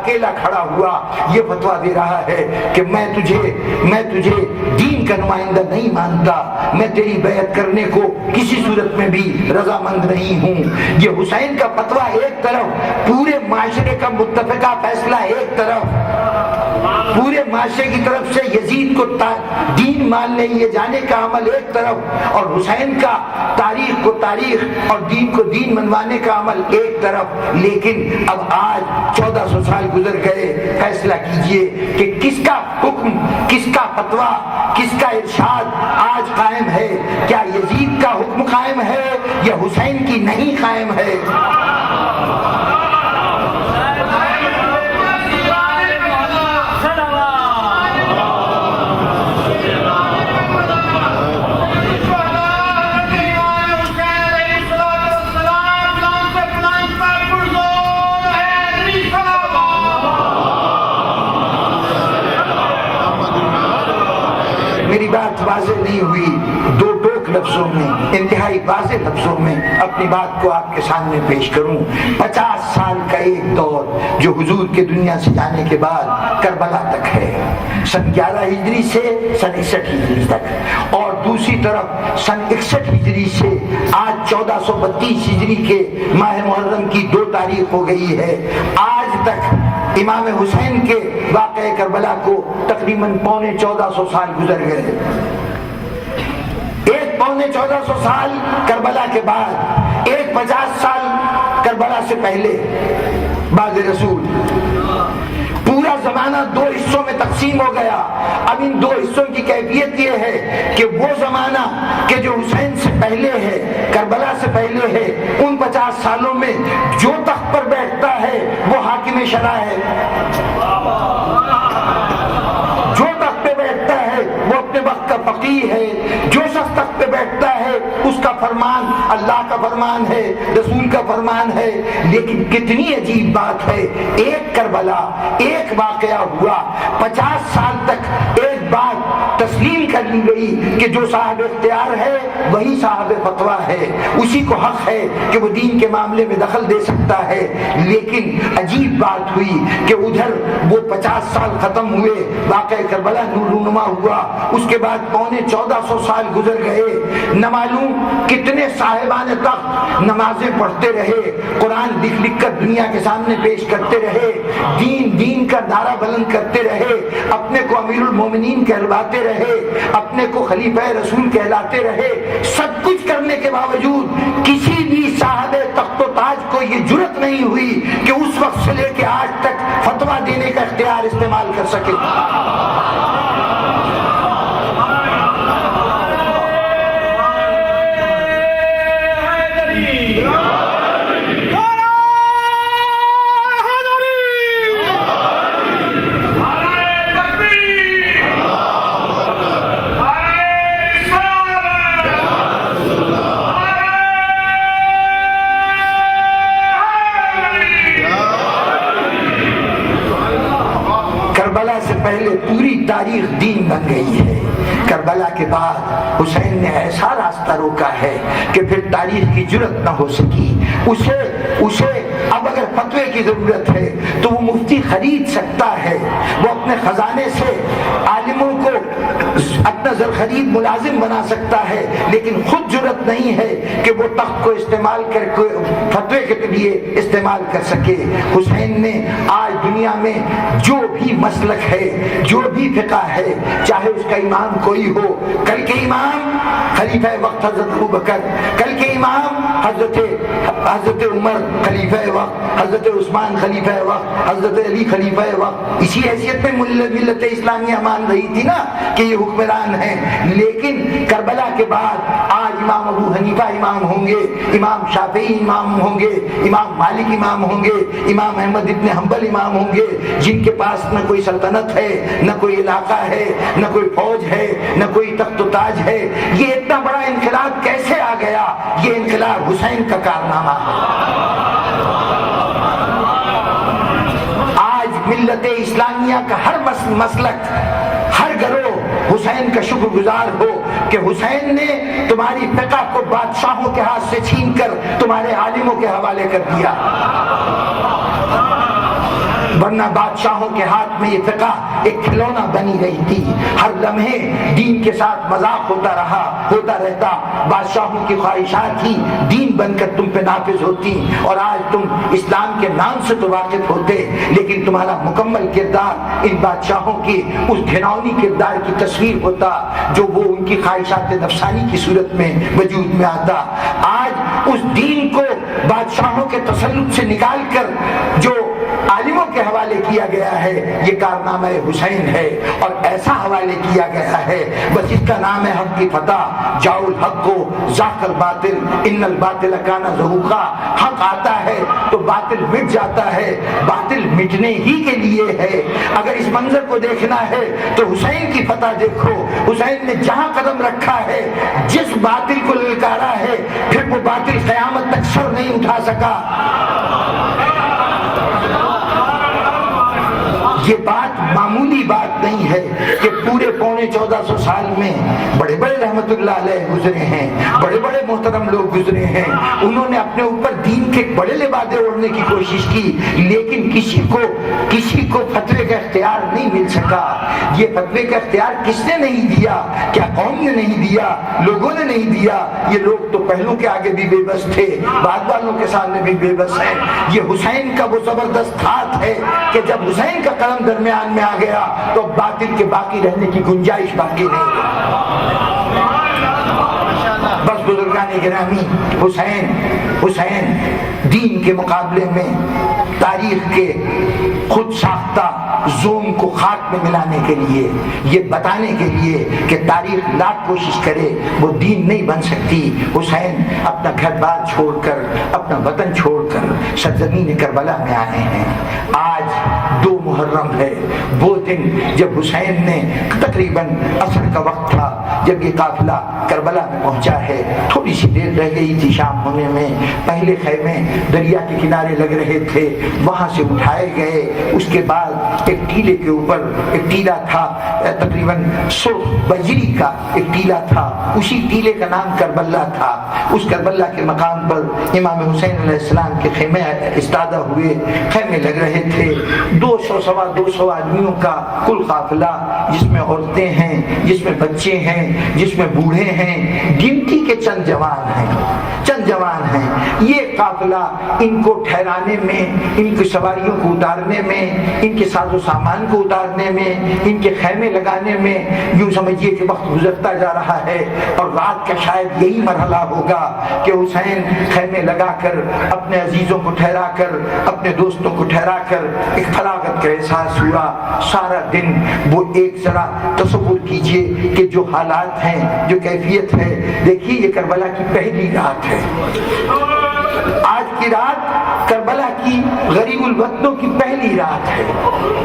اکیلا کھڑا ہوا یہ فتویٰ دے رہا ہے کہ میں تجھے دین کا نمائندہ نہیں مانتا، میں تیری بیعت کرنے کو کسی صورت میں بھی رضامند نہیں ہوں۔ یہ حسین کا فتویٰ ایک طرف، پورے معاشرے کا متفقہ فیصلہ ایک طرف، پورے معاشرے کی طرف سے یزید کو دین مان لیے جانے کا عمل ایک طرف، اور حسین کا تاریخ کو تاریخ اور دین کو دین منوانے کا عمل ایک طرف۔ لیکن اب آج 1400 سال گزر گئے، فیصلہ کیجئے کہ کس کا حکم، کس کا فتویٰ، کس کا ارشاد آج قائم ہے؟ کیا یزید کا حکم قائم ہے یا حسین کی نہیں قائم ہے؟ میری بات واضح نہیں ہوئی، دو ٹوک لفظوں میں، انتہائی واضح لفظوں میں اپنی بات کو آپ کے سامنے پیش کروں۔ 50 سال کا ایک دور جو حضور کے دنیا سے جانے کے بعد کربلا تک ہے، سن 11 ہجری سے سن 61 ہجری تک، اور دوسری طرف سن 61 ہجری سے آج 1432 ہجری کے ماہ محرم کی 2 تاریخ ہو گئی ہے، آج تک امام حسین کے واقعہ کربلا کو تقریباً 1450 سال گزر گئے۔ ایک 1450 سال کربلا کے بعد، ایک 50 سال کربلا سے پہلے بعد رسول، پورا زمانہ 2 حصوں میں تقسیم ہو گیا۔ اب ان 2 حصوں کی کیفیت یہ ہے کہ وہ زمانہ کہ جو حسین سے پہلے ہے، کربلا سے پہلے ہے، ان 50 سالوں میں جو تخت پر بیٹھتا ہے وہ حاکم شرع ہے، جو تخت پہ بیٹھتا ہے وہ اپنے وقت کا فقیہ ہے، جو شخص تخت پہ بیٹھتا ہے اس کا فرمان اللہ کا فرمان ہے، رسول کا فرمان ہے۔ لیکن کتنی عجیب بات ہے، ایک کربلا، ایک واقعہ ہوا، 50 سال تک ایک بات تسلیم کر لی گئی کہ جو صاحب اختیار ہے وہی صاحب فتویٰ ہے، اسی کو حق ہے کہ وہ دین کے معاملے میں دخل دے سکتا ہے۔ لیکن عجیب بات ہوئی کہ ادھر وہ 50 سال ختم ہوئے، واقعہ کربلا نورونما ہوا، اس کے بعد 1450 سال گزر گئے، نہ معلوم کتنے صاحبان تخت نمازیں پڑھتے رہے، قرآن لکھ لکھ کر دنیا کے سامنے پیش کرتے رہے، دین کا نعرہ بلند کرتے رہے، اپنے کو امیر المومنین کہلواتے رہے، اپنے کو خلیفہ رسول کہلاتے رہے۔ سب کچھ کرنے کے باوجود کسی بھی صاحب تخت و تاج کو یہ جرت نہیں ہوئی کہ اس وقت سے لے کے آج تک فتویٰ دینے کا اختیار استعمال کر سکے۔ پہلے پوری تاریخ دین بن گئی ہے، کربلا کے بعد حسین نے ایسا راستہ روکا ہے کہ پھر تاریخ کی جرت نہ ہو سکی۔ اسے اب اگر فتوے کی ضرورت ہے تو وہ مفتی خرید سکتا ہے، وہ اپنے خزانے سے عالموں کو اپنا زرخرید ملازم بنا سکتا ہے، لیکن خود جرت نہیں ہے کہ وہ تخت کو استعمال کر کے فتوے کے لیے استعمال کر سکے۔ حسین نے آج دنیا میں جو بھی مسلک ہے، جو بھی فقہ ہے، چاہے اس کا امام کوئی ہو، کل کے امام خلیفہ وقت حضرت ابوبکر، کل کے امام حضرت عمر خلیفہ وقت، حضرت عثمان خلیفہ وقت، حضرت علی خلیفہ وقت، اسی حیثیت میں ملت اسلامیہ مان رہی تھی نا کہ یہ حکمران ہیں۔ لیکن کربلا کے بعد آج امام ابو حنیفہ امام ہوں گے، امام شافعی امام ہوں گے، امام مالک امام ہوں گے، امام احمد ابن حنبل امام ہوں گے، جن کے پاس نہ کوئی سلطنت ہے، نہ کوئی علاقہ ہے، نہ کوئی فوج ہے، نہ کوئی تخت و تاج ہے۔ یہ اتنا بڑا انقلاب کیسے آ گیا؟ یہ انقلاب حسین کا کارنامہ ہے۔ آج ملت اسلامیہ کا ہر مسلک، ہر گروہ حسین کا شکر گزار ہو کہ حسین نے تمہاری فقہ کو بادشاہوں کے ہاتھ سے چھین کر تمہارے عالموں کے حوالے کر دیا۔ ورنہ بادشاہوں کے ہاتھ میں یہ فقہ ایک کھلونا بنی رہی تھی، ہر لمحے دین کے ساتھ مذاق ہوتا رہتا، بادشاہوں کی خواہشات ہی دین بن کر تم پہ نافذ ہوتی، اور آج تم اسلام کے نام سے تو واقف ہوتے لیکن تمہارا مکمل کردار ان بادشاہوں کی اس گھناؤنی کردار کی تصویر ہوتا جو وہ ان کی خواہشات نفسانی کی صورت میں وجود میں آتا۔ آج اس دین کو بادشاہوں کے تسلط سے نکال کر جو عالموں کے حوالے کیا گیا ہے یہ کارنامہ حسین ہے، اور ایسا حوالے کیا گیا ہے بس اس کا نام ہے حق کی فتح، جاؤ الحق کو ذاق الباطل ان الباطل کان زہوقا، حق آتا ہے تو باطل مٹ جاتا ہے، باطل مٹنے ہی کے لیے ہے۔ اگر اس منظر کو دیکھنا ہے تو حسین کی فتح دیکھو، حسین نے جہاں قدم رکھا ہے جس باطل کو للکارا ہے پھر وہ باطل قیامت تک سر نہیں اٹھا سکا۔ یہ بات معمولی بات نہیں ہے کہ پورے 1450 سال میں بڑے بڑے رحمت اللہ علیہ گزرے ہیں، بڑے بڑے محترم لوگ گزرے ہیں، انہوں نے اپنے اوپر دین کے بڑے لبادے اوڑھنے کی کوشش کی لیکن کسی کو فتوے کا اختیار نہیں مل سکا۔ یہ فتوے کا اختیار کس نے نہیں دیا؟ کیا قوم نے نہیں دیا؟ لوگوں نے نہیں دیا؟ یہ لوگ تو پہلوں کے آگے بھی بے بس تھے، بعد والوں کے سامنے بھی بے بس ہیں۔ یہ حسین کا وہ زبردست ہاتھ ہے کہ جب حسین کا قلم درمیان میں آ گیا تو باطل کے باقی رہنے کی گنجائش باقی نہیں رہی۔ بس بزرگان گرامی، حسین دین کے مقابلے میں تاریخ کے خود ساختہ زوم کو خاک میں ملانے کے لیے، یہ بتانے کے لیے کہ تاریخ لاکھ کوشش کرے وہ دین نہیں بن سکتی، حسین اپنا گھر بار چھوڑ کر، اپنا وطن چھوڑ کر سرزمین کربلا میں آئے ہیں۔ آج 2 محرم ہے، وہ دن جب حسین نے تقریباً عصر کا وقت تھا جب یہ قافلہ کربلا میں پہنچا ہے، تھوڑی سی دیر رہ گئی تھی شام ہونے میں، پہلے خیمے دریا کے کنارے لگ رہے تھے، وہاں سے اٹھائے گئے، اس کے بعد ایک ٹیلے کے اوپر ایک ٹیلا تھا، تقریباً سرخ بجری کا ایک ٹیلا تھا، اسی ٹیلے کا نام کربلا تھا۔ اس کربلا کے مقام پر امام حسین علیہ السلام کے خیمے استادہ ہوئے، خیمے لگ رہے تھے، 200 سوا 200 آدمیوں کا کل قافلہ، جس میں عورتیں ہیں، جس میں بچے ہیں، جس میں بوڑھے ہیں، گنتی کے چند جوان ہیں۔ یہ قافلہ ان کو ٹھہرانے میں، ان کی سواریوں کو اتارنے میں، ان کے ساز و سامان کو اتارنے میں، ان کے خیمے لگانے میں، یوں سمجھیے کہ وقت گزرتا جا رہا ہے، اور رات کا شاید یہی مرحلہ ہوگا کہ حسین خیمے لگا کر اپنے عزیزوں کو ٹھہرا کر، اپنے دوستوں کو ٹھہرا کر ایک فراغت کا احساس ہوا۔ سارا دن وہ ایک ذرا تصور کیجئے کہ جو حالات ہیں، جو کیفیت ہے، دیکھیے یہ کربلا کی پہلی رات ہے، آج کی رات کربلا کی غریب الوطنوں کی پہلی رات ہے۔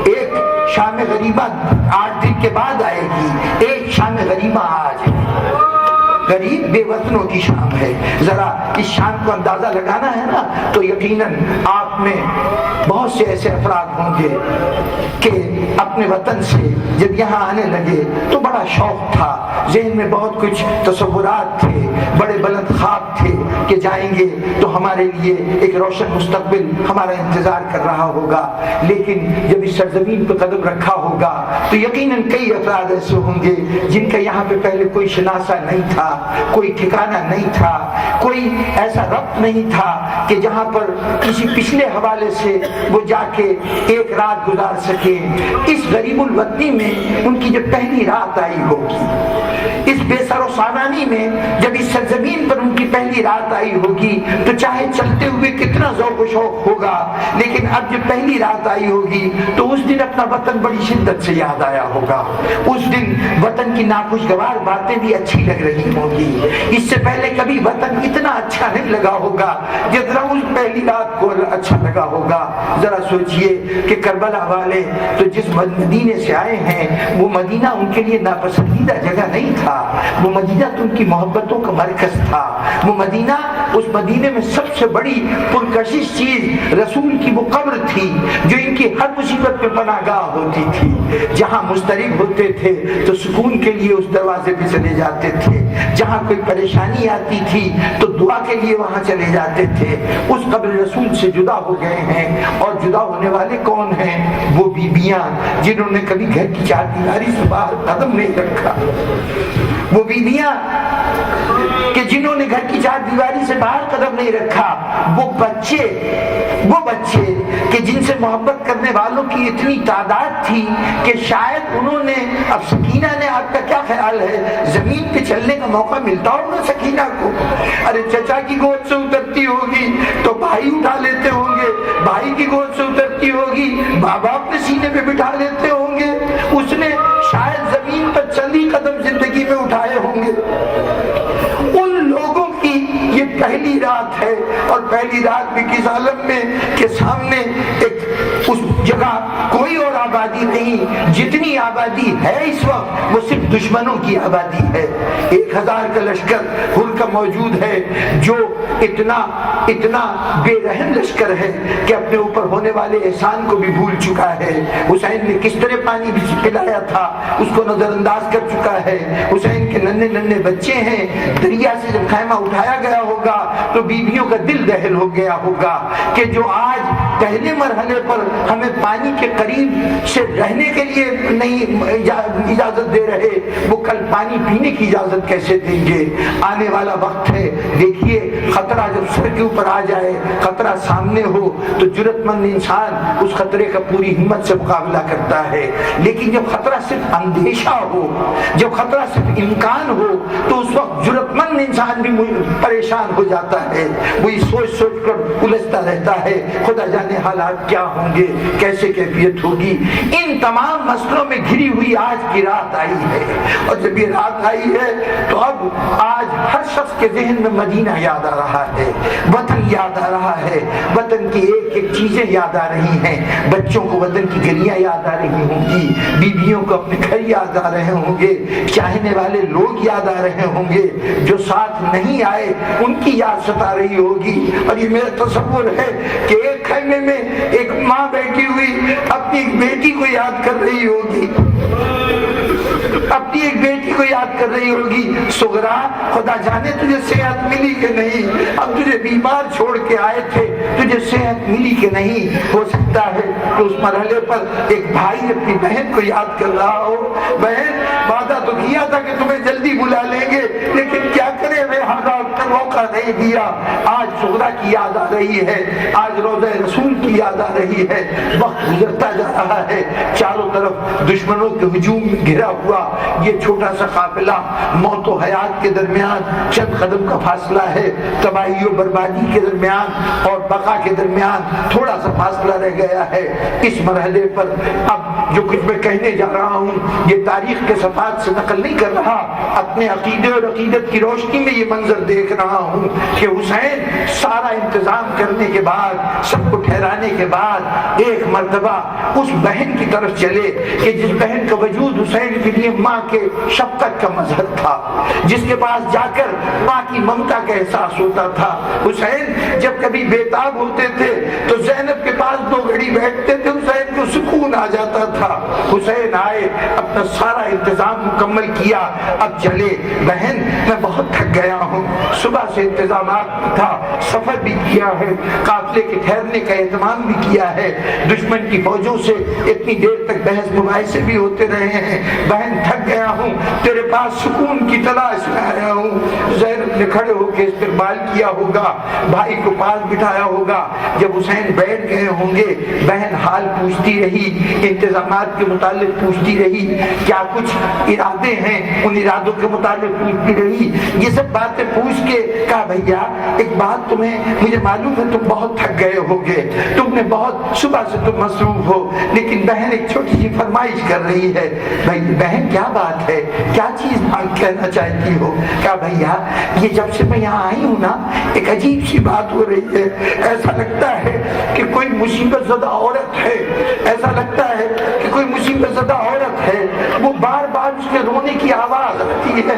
ایک شام غریبہ 8 دن کے بعد آئے گی، ایک شام غریبہ آج ہے، غریب بے وطنوں کی شام ہے۔ ذرا اس شام کو اندازہ لگانا ہے نا تو یقیناً آپ میں بہت سے ایسے افراد ہوں گے کہ اپنے وطن سے جب یہاں آنے لگے تو بڑا شوق تھا، ذہن میں بہت کچھ تصورات تھے، بڑے بلند خواب تھے کہ جائیں گے تو ہمارے لیے ایک روشن مستقبل ہمارا انتظار کر رہا ہوگا، لیکن جب اس سرزمین پہ قدم رکھا ہوگا تو یقیناً کئی افراد ایسے ہوں گے جن کا یہاں پہ پہلے کوئی شناسہ نہیں تھا، کوئی ٹھکانہ نہیں تھا، کوئی ایسا ربط نہیں تھا کہ جہاں پر کسی پچھلے حوالے سے وہ جا کے ایک رات گزار سکے۔ اس غریب الوطنی میں ان کی جب پہلی رات آئی ہوگی، اس بے سر و سامانی میں جب اس سرزمین پر ان کی پہلی رات آئی ہوگی تو چاہے چلتے ہوئے کتنا ذوق و شوق ہوگا، لیکن اب جب پہلی رات آئی ہوگی تو اس دن اپنا وطن بڑی شدت سے یاد آیا ہوگا، اس دن وطن کی ناخوشگوار باتیں بھی اچھی لگ رہی ہوگی، اس سے پہلے کبھی وطن اتنا اچھا نہیں لگا ہوگا جتنا اس پہلی رات کو اچھا لگا ہوگا۔ ذرا سوچئے کہ کربلا والے تو جس مدینے سے آئے ہیں وہ مدینہ ان کے لیے ناپسندیدہ جگہ نہیں تھا، وہ مدینہ تو ان کی محبتوں کا مرکز تھا، وہ مدینہ اس مدینے میں سب سے بڑی پرکشش چیز رسول کی وہ قبر تھی جو ان کی ہر مصیبت میں پناہ گاہ ہوتی تھی. جہاں مضطرب ہوتے تھے تو سکون کے لیے اس دروازے پہ چلے جاتے تھے, جہاں کوئی پریشانی آتی تھی تو دعا کے لیے وہاں چلے جاتے تھے. اس قبر رسول سے جدا ہو گئے ہیں, اور جدا ہونے والے کون ہیں؟ وہ بیویاں جنہوں نے کبھی گھر کی چار دیواری سے باہر قدم نہیں رکھا, وہ بیویاں کہ جنہوں نے گھر کی چار دیواری سے باہر قدم نہیں رکھا, وہ بچے کہ جن سے محبت کرنے والوں کی اتنی تعداد تھی کہ شاید انہوں نے, اب سکینہ نے آپ کا کیا خیال ہے, زمین پہ چلنے کا موقع ملتا ہوگا سکینہ کو؟ ارے چچا کی گود سے اترتی ہوگی تو بھائی اٹھا لیتے ہوں گے, بھائی کی گود سے اترتی ہوگی ماں باپ نے سینے پہ بٹھا لیتے ہوں گے, اس نے شاید زمین پر چند ہی قدم زندگی میں اٹھائے ہوں گے. ان لوگوں کی یہ پہلی رات ہے, اور پہلی رات بھی کس عالم میں کہ سامنے ایک اس جگہ کوئی اور آبادی نہیں, جتنی آبادی ہے اس وقت وہ صرف دشمنوں کی آبادی ہے. 1000 کا لشکر ہر کا موجود ہے جو اتنا بے رحم لشکر ہے کہ اپنے اوپر ہونے والے احسان کو بھی بھول چکا ہے. حسین نے کس طرح پانی پلایا تھا اس کو نظر انداز کر چکا ہے. حسین کے ننھے بچے ہیں, دریا سے جب خیمہ اٹھایا گیا ہوگا تو بیویوں کا دل دہل ہو گیا ہوگا کہ جو آج پہلے مرحلے پر ہمیں پانی کے قریب سے رہنے کے لیے نہیں اجازت دے رہے, وہ کل پانی پینے کی اجازت کیسے دیں گے؟ آنے والا وقت ہے. دیکھیے خطرہ جب سر کے اوپر آ جائے, خطرہ سامنے ہو تو جرأت مند انسان اس خطرے کا پوری ہمت سے مقابلہ کرتا ہے, لیکن جب خطرہ صرف اندیشہ ہو, جب خطرہ صرف امکان ہو تو اس وقت جرأت مند انسان بھی پریشان ہو جاتا ہے. وہی سوچ کر الجھتا رہتا ہے, خدا جانے حالات کیا ہوں گے, کیسے کیفیت ہوگی. ان تمام مسئلوں میں گھری ہوئی آج کی رات آئی ہے, اور جب یہ رات آئی ہے تو اب آج ہر شخص کے ذہن میں مدینہ یاد آ رہا ہے, وطن یاد آ رہا ہے, وطن کی ایک ایک چیزیں یاد آ رہی ہیں. بچوں کو وطن کی گلیاں یاد آ رہی ہوں گی, بیویوں کو اپنے گھر یاد آ رہے ہوں گے, چاہنے والے لوگ یاد آ رہے ہوں گے, جو ساتھ نہیں آئے ان کی یاد ستا رہی ہوگی. اور یہ میرا تصور ہے کہ ایک خیمے میں ایک ماں بیٹھی ہوئی اپنی ایک بیٹی کو یاد کر رہی ہوگی, اپنی ایک بیٹی کو یاد کر رہی ہوگی. سغرا, خدا جانے تجھے صحت ملی کہ نہیں, اب تجھے بیمار چھوڑ کے آئے تھے, تجھے صحت ملی کہ نہیں. ہو سکتا ہے کہ اس مرحلے پر ایک بھائی اپنی بہن کو یاد کر رہا ہو, بہن وعدہ تو کیا تھا کہ تمہیں جلدی بلا لیں گے, لیکن کیا کرے میں حالات کا موقع نہیں دیا. آج سغرا کی یاد آ رہی ہے, آج روضہ رسول کی یاد آ رہی ہے. وقت گزرتا جا رہا ہے, چاروں طرف دشمنوں کے ہجوم میں گھرا ہوا یہ چھوٹا سا قافلہ, موت و حیات کے درمیان چند قدم کا فاصلہ ہے, تباہی و بربادی کے درمیان اور بقا کے درمیان تھوڑا سا فاصلہ رہ گیا ہے. اس مرحلے پر اب جو کچھ میں کہنے جا رہا ہوں یہ تاریخ کے صفحات سے نقل نہیں کر رہا, اپنے عقیدے اور عقیدت کی روشنی میں یہ منظر دیکھ رہا ہوں کہ حسین سارا انتظام کرنے کے بعد, سب کو ٹھہرانے کے بعد ایک مرتبہ اس بہن کی طرف چلے کہ جس بہن کا وجود حسین کے لیے ماں کے شفقت کا مظہر تھا, جس کے پاس جا کر ماں کی ممتا کا احساس ہوتا تھا. حسین جب کبھی بیتاب ہوتے تھے تو زینب کے پاس 2 گھڑی بیٹھتے تھے, حسین کو سکون آ جاتا تھا. حسین آئے, اپنا سارا انتظام مکمل کیا, اب چلے. بہن میں بہت تھک گیا ہوں, صبح سے انتظامات تھا, سفر بھی کیا ہے, قافلے کے ٹھہرنے کا اہتمام بھی کیا ہے, دشمن کی فوجوں سے اتنی دیر تک بحث مباحثے بھی ہوتے رہے ہیں. بہن تھک گیا ہوں, تیرے پاس سکون کی تلاش میں آیا ہوں. زینب نے کھڑے ہو کے استقبال کیا ہوگا, بھائی کو پاس بٹھایا ہوگا. جب حسین بیٹھ گئے ہوں گے بہن حال پوچھتی رہی, انتظامات کے متعلق پوچھتی رہی, کیا کچھ ارادے ہیں ان ارادوں کے متعلق پوچھتی رہی. یہ سب باتیں پوچھ کے کہا بھیا ایک بات تمہیں مجھے معلوم ہے تم بہت تھک گئے ہوگے, تم نے بہت صبح سے تم مصروف ہو, لیکن بہن ایک چھوٹی سی فرمائش کر رہی ہے. بھائی بہن کیا بات ہے, کیا چیز کہنا چاہتی ہو؟ کہا بھیا یہ جب سے میں یہاں آئی ہوں نا ایک عجیب سی بات ہو رہی ہے, ایسا لگتا ہے کہ کوئی مصیبت زدہ عورت ہے, ایسا لگتا ہے کہ کوئی مصیبت زدہ عورت ہے. وہ بار بار اس کے رونے کی آواز آتی ہے,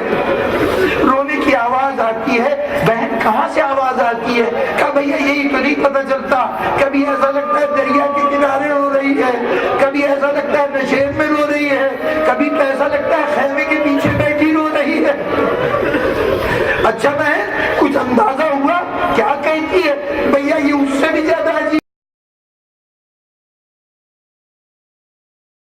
رونے کی آواز آتی ہے. بہن کہاں سے آواز آتی ہے؟ کہا بھیا یہی تو نہیں پتہ چلتا، کبھی ایسا لگتا ہے دریا کے کنارے رو رہی ہے، کبھی ایسا لگتا ہے نشیب میں رو رہی ہے، کبھی تو ایسا لگتا ہے خیمے کے پیچھے بیٹھی رو رہی ہے۔ اچھا میں